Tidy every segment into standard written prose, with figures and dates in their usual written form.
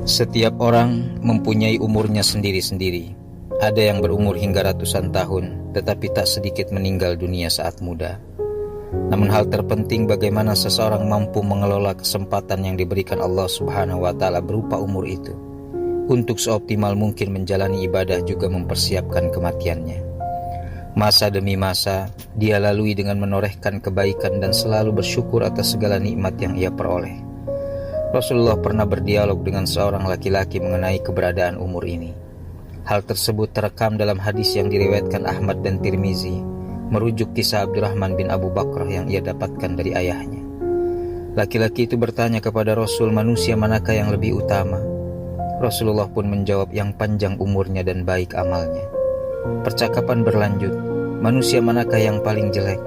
Setiap orang mempunyai umurnya sendiri-sendiri. Ada yang berumur hingga ratusan tahun, tetapi tak sedikit meninggal dunia saat muda. Namun hal terpenting bagaimana seseorang mampu mengelola kesempatan yang diberikan Allah Subhanahu wa Ta'ala berupa umur itu, untuk seoptimal mungkin menjalani ibadah juga mempersiapkan kematiannya. Masa demi masa, dia lalui dengan menorehkan kebaikan dan selalu bersyukur atas segala nikmat yang ia peroleh. Rasulullah pernah berdialog dengan seorang laki-laki mengenai keberadaan umur ini. Hal tersebut terekam dalam hadis yang diriwayatkan Ahmad dan Tirmizi, merujuk kisah Abdurrahman bin Abu Bakrah yang ia dapatkan dari ayahnya. Laki-laki itu bertanya kepada Rasul, manusia manakah yang lebih utama? Rasulullah pun menjawab, yang panjang umurnya dan baik amalnya. Percakapan berlanjut, manusia manakah yang paling jelek?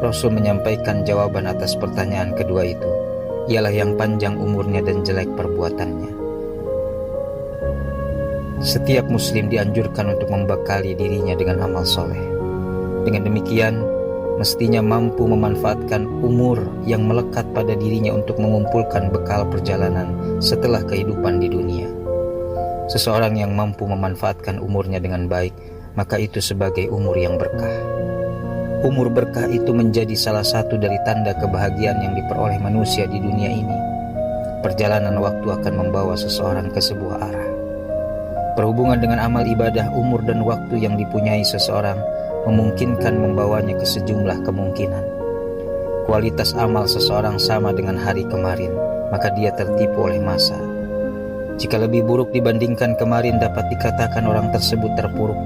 Rasul menyampaikan jawaban atas pertanyaan kedua itu, ialah yang panjang umurnya dan jelek perbuatannya. Setiap muslim dianjurkan untuk membekali dirinya dengan amal soleh. Dengan demikian, mestinya mampu memanfaatkan umur yang melekat pada dirinya untuk mengumpulkan bekal perjalanan setelah kehidupan di dunia. Seseorang yang mampu memanfaatkan umurnya dengan baik, maka itu sebagai umur yang berkah. Umur berkah itu menjadi salah satu dari tanda kebahagiaan yang diperoleh manusia di dunia ini. Perjalanan waktu akan membawa seseorang ke sebuah arah. Berhubungan dengan amal ibadah, umur dan waktu yang dipunyai seseorang memungkinkan membawanya ke sejumlah kemungkinan. Kualitas amal seseorang sama dengan hari kemarin, maka dia tertipu oleh masa. Jika lebih buruk dibandingkan kemarin, dapat dikatakan orang tersebut terpuruk.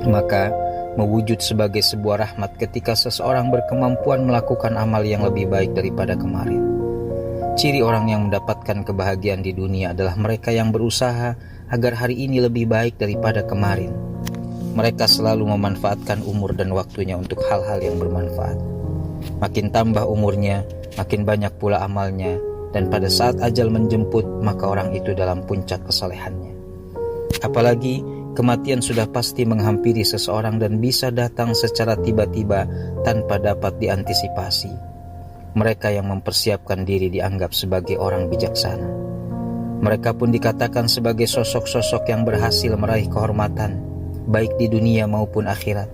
Maka mewujud sebagai sebuah rahmat ketika seseorang berkemampuan melakukan amal yang lebih baik daripada kemarin. Ciri orang yang mendapatkan kebahagiaan di dunia adalah mereka yang berusaha agar hari ini lebih baik daripada kemarin. Mereka selalu memanfaatkan umur dan waktunya untuk hal-hal yang bermanfaat. Makin tambah umurnya, makin banyak pula amalnya, dan pada saat ajal menjemput, maka orang itu dalam puncak kesalehannya. Apalagi kematian sudah pasti menghampiri seseorang dan bisa datang secara tiba-tiba tanpa dapat diantisipasi. Mereka yang mempersiapkan diri dianggap sebagai orang bijaksana. Mereka pun dikatakan sebagai sosok-sosok yang berhasil meraih kehormatan, baik di dunia maupun akhirat.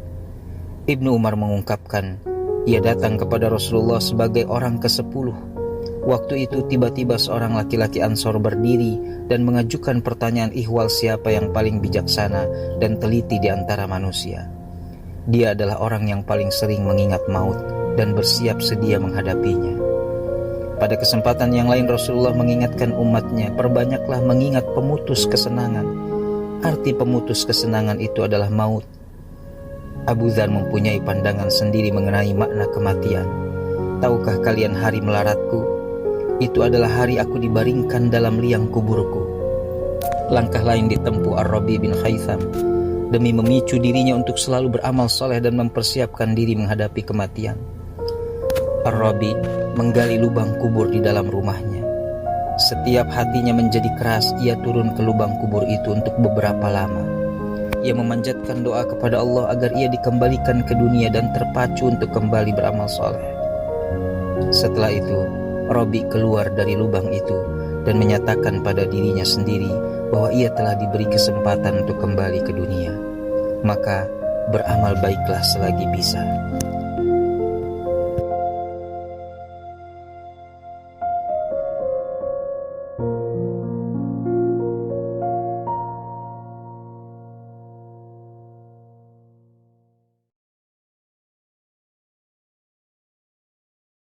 Ibnu Umar mengungkapkan, ia datang kepada Rasulullah sebagai orang ke-10. Waktu itu tiba-tiba seorang laki-laki Ansor berdiri dan mengajukan pertanyaan ihwal siapa yang paling bijaksana dan teliti di antara manusia. Dia adalah orang yang paling sering mengingat maut dan bersiap sedia menghadapinya. Pada kesempatan yang lain Rasulullah mengingatkan umatnya, perbanyaklah mengingat pemutus kesenangan. Arti pemutus kesenangan itu adalah maut. Abu Dzar mempunyai pandangan sendiri mengenai makna kematian. Tahukah kalian hari melaratku? Itu adalah hari aku dibaringkan dalam liang kuburku. Langkah lain ditempuh Ar-Rabi bin Khaytham demi memicu dirinya untuk selalu beramal soleh dan mempersiapkan diri menghadapi kematian. Ar-Rabi menggali lubang kubur di dalam rumahnya. Setiap hatinya menjadi keras, ia turun ke lubang kubur itu untuk beberapa lama. Ia memanjatkan doa kepada Allah agar ia dikembalikan ke dunia dan terpacu untuk kembali beramal soleh. Setelah itu, Rabi keluar dari lubang itu dan menyatakan pada dirinya sendiri bahwa ia telah diberi kesempatan untuk kembali ke dunia. Maka beramal baiklah selagi bisa.